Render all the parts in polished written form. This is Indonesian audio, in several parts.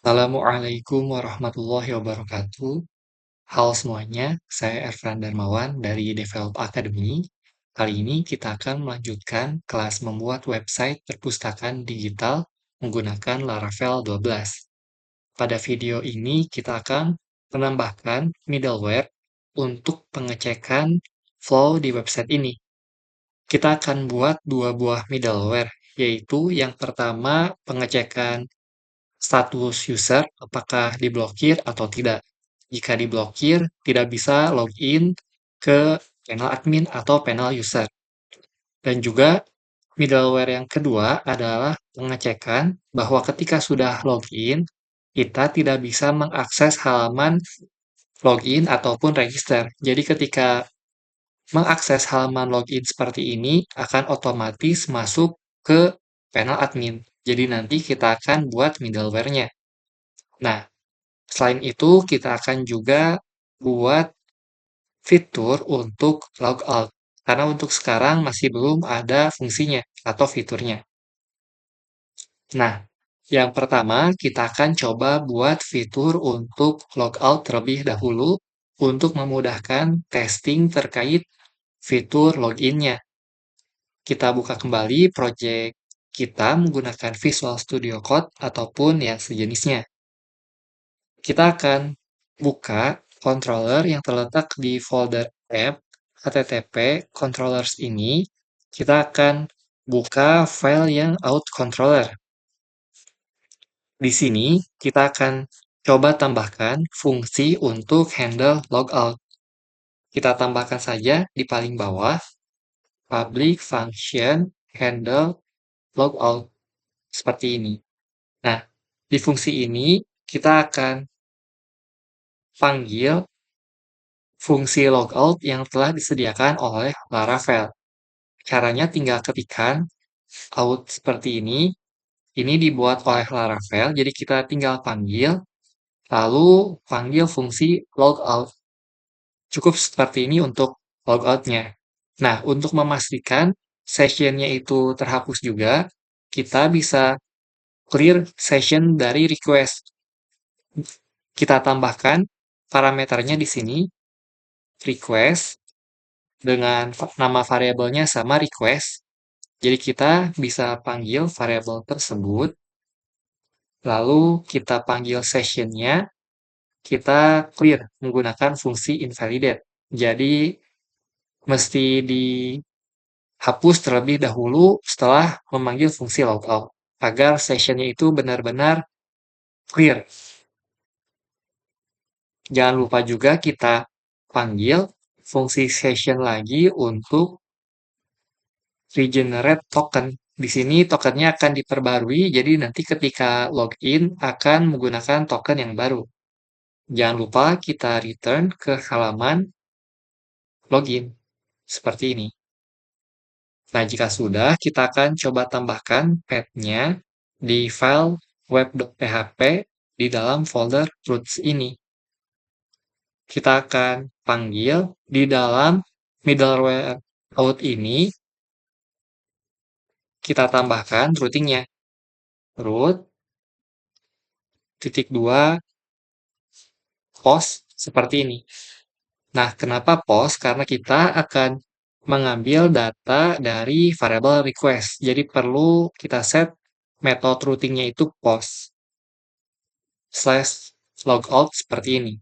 Assalamualaikum warahmatullahi wabarakatuh. Halo semuanya, saya Erfan Darmawan dari Develop Academy. Kali ini kita akan melanjutkan kelas membuat website perpustakaan digital menggunakan Laravel 12. Pada video ini kita akan menambahkan middleware untuk pengecekan flow di website ini. Kita akan buat dua buah middleware, yaitu yang pertama pengecekan status user apakah diblokir atau tidak. Jika diblokir, tidak bisa login ke panel admin atau panel user. Dan juga middleware yang kedua adalah pengecekan bahwa ketika sudah login, kita tidak bisa mengakses halaman login ataupun register. Jadi ketika mengakses halaman login seperti ini akan otomatis masuk ke panel admin. Jadi nanti kita akan buat middleware-nya. Nah, selain itu, kita akan juga buat fitur untuk logout. Karena untuk sekarang masih belum ada fungsinya atau fiturnya. Nah, yang pertama kita akan coba buat fitur untuk logout terlebih dahulu untuk memudahkan testing terkait fitur loginnya. Kita buka kembali project kita menggunakan Visual Studio Code ataupun yang sejenisnya. Kita akan buka controller yang terletak di folder app http controllers ini. Kita akan buka file yang out controller. Di sini kita akan coba tambahkan fungsi untuk handle logout. Kita tambahkan saja di paling bawah public function handle logout seperti ini. Nah, di fungsi ini kita akan panggil fungsi logout yang telah disediakan oleh Laravel. Caranya tinggal ketikkan out seperti ini. Ini dibuat oleh Laravel, jadi kita tinggal panggil, lalu panggil fungsi logout. Cukup seperti ini untuk logoutnya. Nah, untuk memastikan sessionnya itu terhapus juga, kita bisa clear session dari request. Kita tambahkan parameternya di sini, request, dengan nama variabelnya sama request. Jadi kita bisa panggil variabel tersebut, lalu kita panggil sessionnya, kita clear menggunakan fungsi invalidate. Jadi mesti dihapus terlebih dahulu setelah memanggil fungsi logout, agar sessionnya itu benar-benar clear. Jangan lupa juga kita panggil fungsi session lagi untuk regenerate token. Di sini tokennya akan diperbarui, jadi nanti ketika login akan menggunakan token yang baru. Jangan lupa kita return ke halaman login, seperti ini. Nah, jika sudah, kita akan coba tambahkan path-nya di file web.php di dalam folder roots ini. Kita akan panggil di dalam middleware out ini, kita tambahkan routingnya. Root, titik 2, post, seperti ini. Nah, kenapa post? Karena kita akan mengambil data dari variabel request. Jadi perlu kita set metode routingnya itu post / logout seperti ini.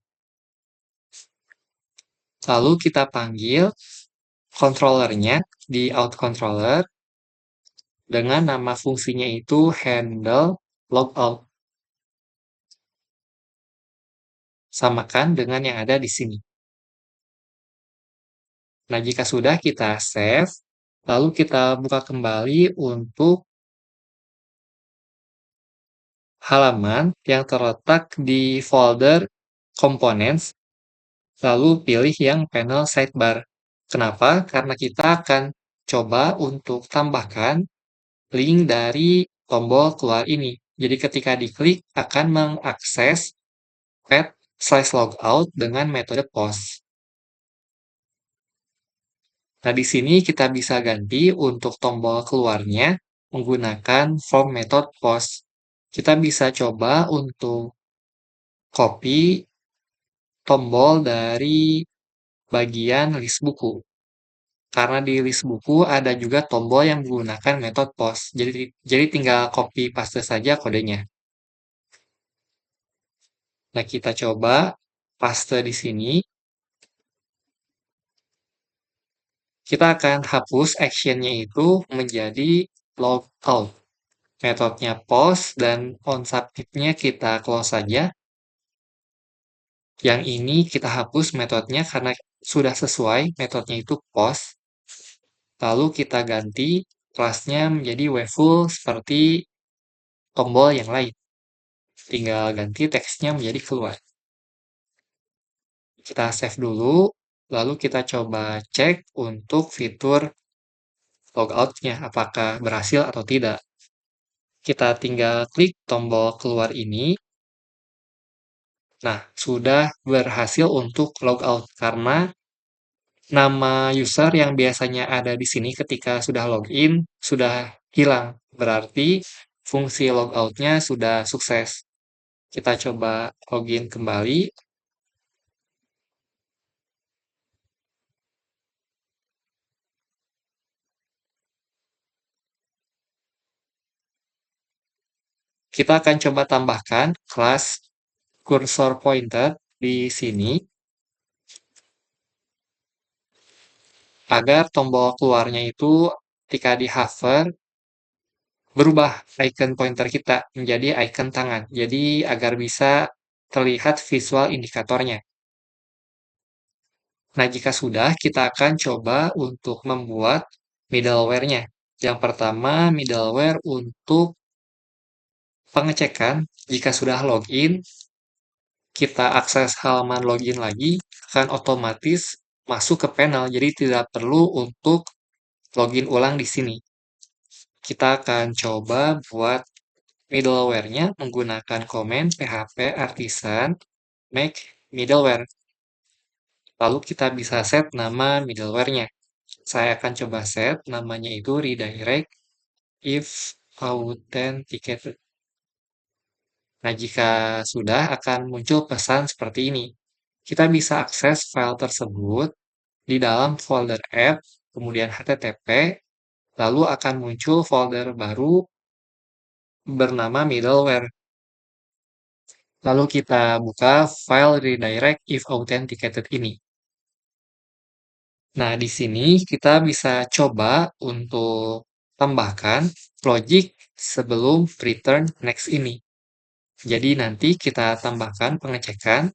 Lalu kita panggil controllernya di out controller dengan nama fungsinya itu handle logout. Samakan dengan yang ada di sini. Nah, jika sudah kita save, lalu kita buka kembali untuk halaman yang terletak di folder components, lalu pilih yang panel sidebar. Kenapa? Karena kita akan coba untuk tambahkan link dari tombol keluar ini. Jadi ketika diklik akan mengakses path/logout dengan metode post. Nah, di sini kita bisa ganti untuk tombol keluarnya menggunakan from method post. Kita bisa coba untuk copy tombol dari bagian list buku. Karena di list buku ada juga tombol yang menggunakan metode post. Jadi tinggal copy paste saja kodenya. Nah, kita coba paste di sini. Kita akan hapus actionnya itu menjadi logout. Metodenya post dan onSubmit-nya kita close saja. Yang ini kita hapus metodenya karena sudah sesuai metodenya itu post. Lalu kita ganti kelasnya menjadi weful seperti tombol yang lain. Tinggal ganti teksnya menjadi keluar. Kita save dulu, lalu kita coba cek untuk fitur logout-nya apakah berhasil atau tidak. Kita tinggal klik tombol keluar ini. Nah, sudah berhasil untuk logout karena nama user yang biasanya ada di sini ketika sudah login sudah hilang. Berarti fungsi logout-nya sudah sukses. Kita coba login kembali. Kita akan coba tambahkan kelas cursor pointer di sini agar tombol keluarnya itu ketika di hover berubah icon pointer kita menjadi icon tangan. Jadi agar bisa terlihat visual indikatornya. Nah, jika sudah, kita akan coba untuk membuat middleware-nya. Yang pertama, middleware untuk pengecekan. Jika sudah login, kita akses halaman login lagi, akan otomatis masuk ke panel. Jadi tidak perlu untuk login ulang di sini. Kita akan coba buat middleware-nya menggunakan komen php artisan make middleware. Lalu kita bisa set nama middleware-nya. Saya akan coba set namanya itu redirect if authenticated. Nah, jika sudah akan muncul pesan seperti ini. Kita bisa akses file tersebut di dalam folder app, kemudian HTTP, lalu akan muncul folder baru bernama middleware. Lalu kita buka file redirect if authenticated ini. Nah, di sini kita bisa coba untuk tambahkan logic sebelum return next ini. Jadi nanti kita tambahkan pengecekan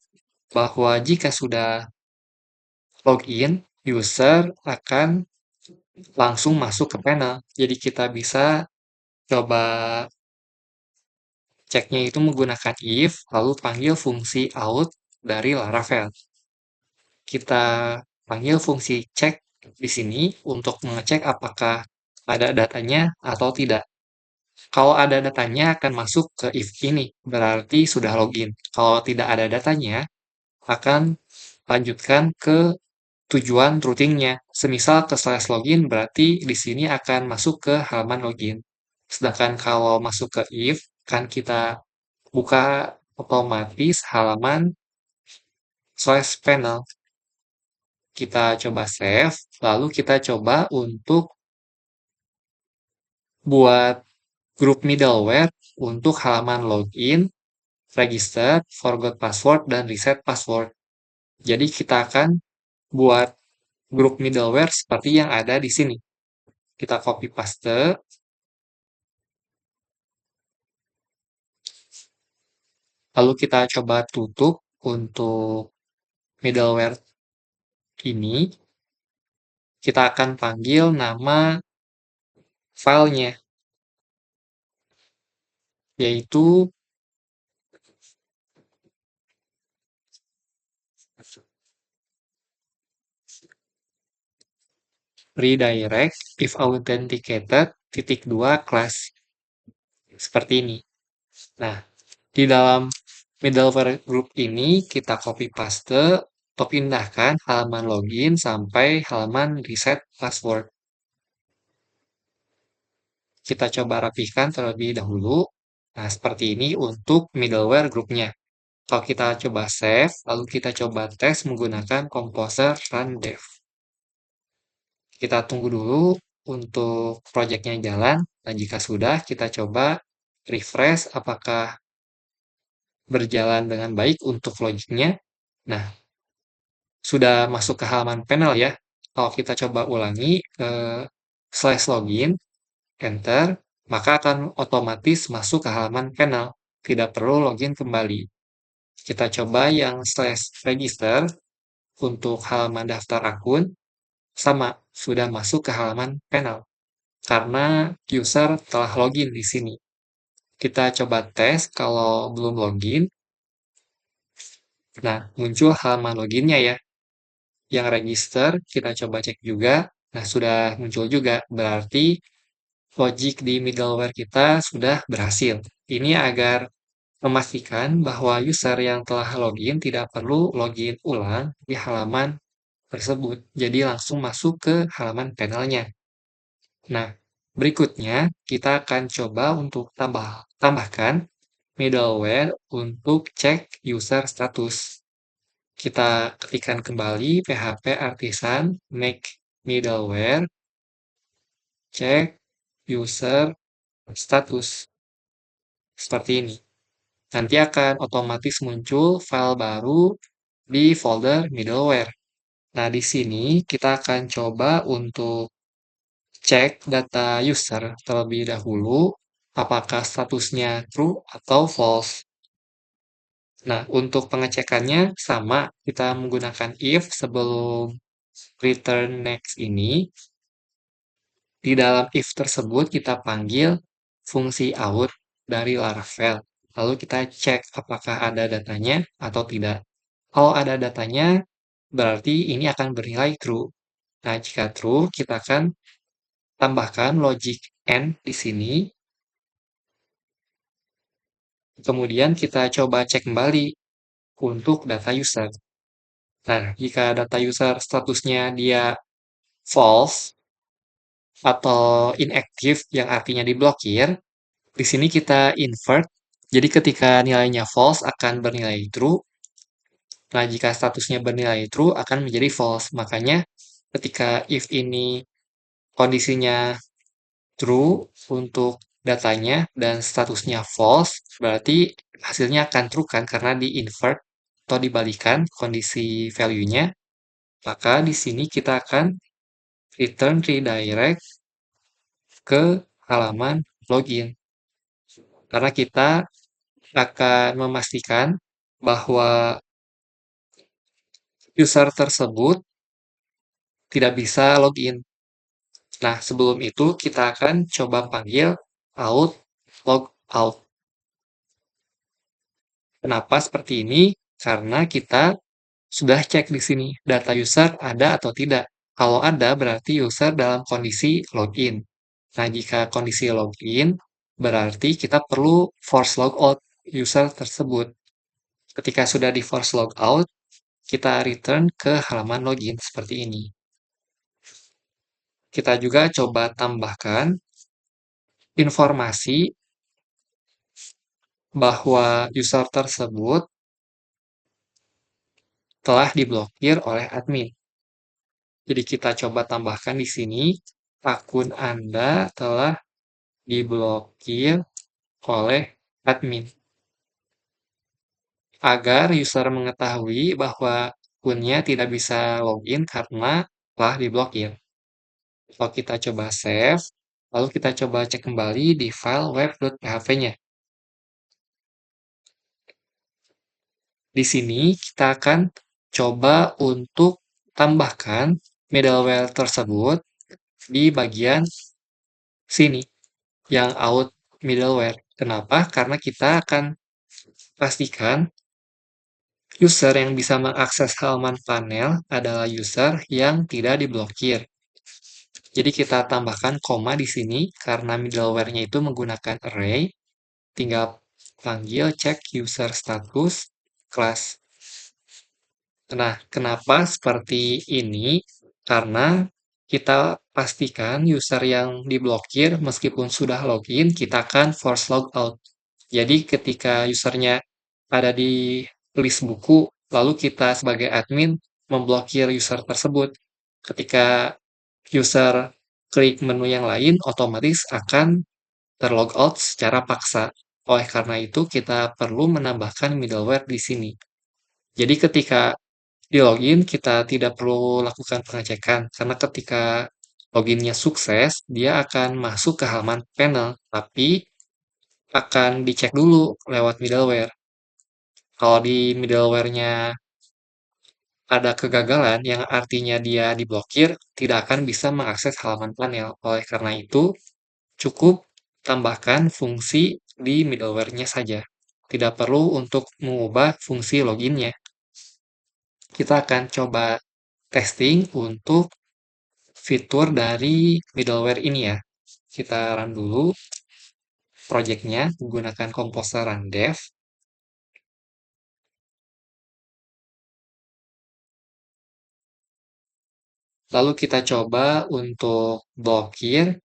bahwa jika sudah login, user akan langsung masuk ke panel. Jadi kita bisa coba ceknya itu menggunakan if, lalu panggil fungsi out dari Laravel. Kita panggil fungsi cek di sini untuk mengecek apakah ada datanya atau tidak. Kalau ada datanya akan masuk ke if ini, berarti sudah login. Kalau tidak ada datanya, akan lanjutkan ke tujuan routingnya. Semisal ke slash login, berarti di sini akan masuk ke halaman login. Sedangkan kalau masuk ke if, kan kita buka otomatis halaman slash panel. Kita coba save, lalu kita coba untuk buat grup middleware untuk halaman login, register, forgot password, dan reset password. Jadi kita akan buat grup middleware seperti yang ada di sini. Kita copy paste, lalu kita coba tutup untuk middleware ini. Kita akan panggil nama filenya, yaitu redirect if authenticated titik 2 class seperti ini. Nah, di dalam middleware group ini kita copy paste atau pindahkan halaman login sampai halaman reset password. Kita coba rapihkan terlebih dahulu. Nah, seperti ini untuk middleware grupnya. Kalau kita coba save, lalu kita coba tes menggunakan Composer Run Dev. Kita tunggu dulu untuk projectnya jalan, dan jika sudah, kita coba refresh apakah berjalan dengan baik untuk logiknya. Nah, sudah masuk ke halaman panel ya. Kalau kita coba ulangi ke slash login, enter, maka akan otomatis masuk ke halaman panel. Tidak perlu login kembali. Kita coba yang slash register untuk halaman daftar akun, sama, sudah masuk ke halaman panel. Karena user telah login di sini. Kita coba tes kalau belum login. Nah, muncul halaman loginnya ya. Yang register, kita coba cek juga. Nah, sudah muncul juga. Berarti logic di middleware kita sudah berhasil. Ini agar memastikan bahwa user yang telah login tidak perlu login ulang di halaman tersebut. Jadi langsung masuk ke halaman panelnya. Nah, berikutnya kita akan coba untuk tambahkan middleware untuk cek user status. Kita ketikkan kembali php artisan make middleware cek user status. Seperti ini. Nanti akan otomatis muncul file baru di folder middleware. Nah, di sini kita akan coba untuk cek data user terlebih dahulu, apakah statusnya true atau false. Nah, untuk pengecekannya sama, kita menggunakan if sebelum return next ini. Di dalam if tersebut kita panggil fungsi out dari Laravel. Lalu kita cek apakah ada datanya atau tidak. Kalau ada datanya, berarti ini akan bernilai true. Nah, jika true, kita akan tambahkan logic AND di sini. Kemudian kita coba cek kembali untuk data user. Nah, jika data user statusnya dia false atau inactive yang artinya diblokir, di sini kita invert. Jadi ketika nilainya false akan bernilai true. Nah, jika statusnya bernilai true akan menjadi false. Makanya ketika if ini kondisinya true untuk datanya dan statusnya false, berarti hasilnya akan true kan karena di invert atau dibalikan kondisi value-nya. Maka di sini kita akan return redirect ke halaman login. Karena kita akan memastikan bahwa user tersebut tidak bisa login. Nah, sebelum itu kita akan coba panggil out log out. Kenapa seperti ini? Karena kita sudah cek di sini data user ada atau tidak. Kalau ada berarti user dalam kondisi login. Nah, jika kondisi login berarti kita perlu force logout user tersebut. Ketika sudah di force logout, kita return ke halaman login seperti ini. Kita juga coba tambahkan informasi bahwa user tersebut telah diblokir oleh admin. Jadi kita coba tambahkan di sini, akun Anda telah diblokir oleh admin. Agar user mengetahui bahwa akunnya tidak bisa login karena telah diblokir. Kalau kita coba save, lalu kita coba cek kembali di file web.php-nya. Di sini kita akan coba untuk tambahkan middleware tersebut di bagian sini, yang out middleware. Kenapa? Karena kita akan pastikan user yang bisa mengakses halaman panel adalah user yang tidak diblokir. Jadi kita tambahkan koma di sini karena middleware-nya itu menggunakan array. Tinggal panggil check user status class. Nah, kenapa seperti ini? Karena kita pastikan user yang diblokir meskipun sudah login, kita akan force logout. Jadi ketika usernya ada di list buku, lalu kita sebagai admin memblokir user tersebut. Ketika user klik menu yang lain, otomatis akan terlog out secara paksa. Oleh karena itu, kita perlu menambahkan middleware di sini. Jadi ketika di login, kita tidak perlu lakukan pengecekan, karena ketika loginnya sukses, dia akan masuk ke halaman panel, tapi akan dicek dulu lewat middleware. Kalau di middleware-nya ada kegagalan yang artinya dia diblokir, tidak akan bisa mengakses halaman panel. Oleh karena itu, cukup tambahkan fungsi di middleware-nya saja. Tidak perlu untuk mengubah fungsi loginnya. Kita akan coba testing untuk fitur dari middleware ini ya. Kita run dulu project-nya menggunakan Composer Run Dev. Lalu kita coba untuk blokir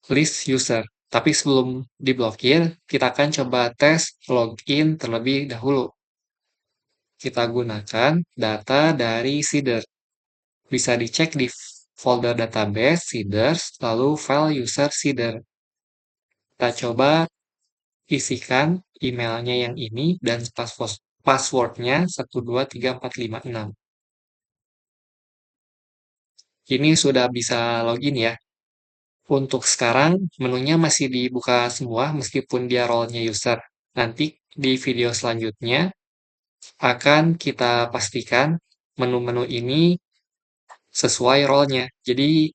list user. Tapi sebelum diblokir, kita akan coba tes login terlebih dahulu. Kita gunakan data dari Seeder. Bisa dicek di folder database Seeders, lalu file user Seeder. Kita coba isikan emailnya yang ini dan passwordnya 123456. Ini sudah bisa login ya. Untuk sekarang, menunya masih dibuka semua meskipun dia role-nya user. Nanti di video selanjutnya akan kita pastikan menu-menu ini sesuai role-nya. Jadi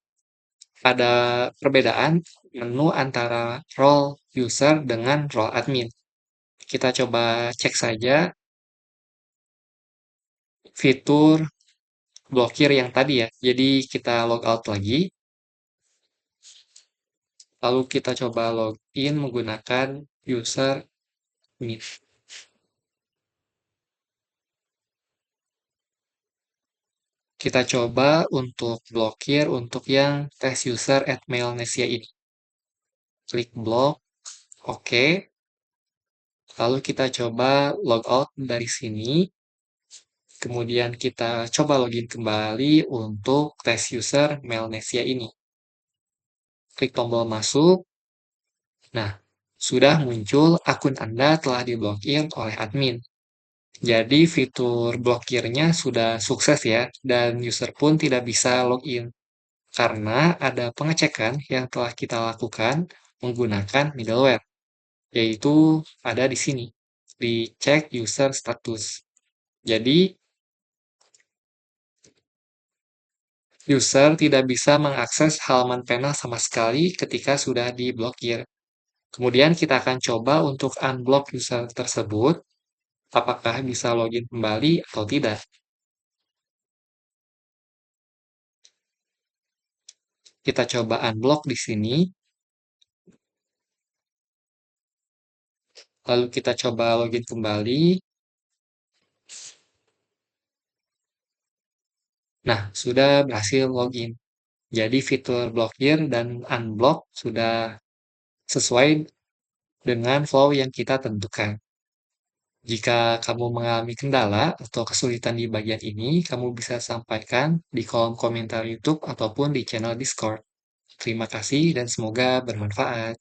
ada perbedaan menu antara role user dengan role admin. Kita coba cek saja fitur blokir yang tadi ya. Jadi kita logout lagi, lalu kita coba login menggunakan user Meet. Kita coba untuk blokir untuk yang test user at mailnesia ini. Klik blok, oke. Lalu kita coba logout dari sini. Kemudian kita coba login kembali untuk test user mailnesia ini. Klik tombol masuk. Nah, sudah muncul akun Anda telah diblokir oleh admin. Jadi fitur blokirnya sudah sukses ya, dan user pun tidak bisa login. Karena ada pengecekan yang telah kita lakukan menggunakan middleware, yaitu ada di sini, di cek user status. Jadi, user tidak bisa mengakses halaman panel sama sekali ketika sudah diblokir. Kemudian kita akan coba untuk unblock user tersebut, apakah bisa login kembali atau tidak. Kita coba unblock di sini, lalu kita coba login kembali. Nah, sudah berhasil login. Jadi fitur blokir dan unblock sudah sesuai dengan flow yang kita tentukan. Jika kamu mengalami kendala atau kesulitan di bagian ini, kamu bisa sampaikan di kolom komentar YouTube ataupun di channel Discord. Terima kasih dan semoga bermanfaat.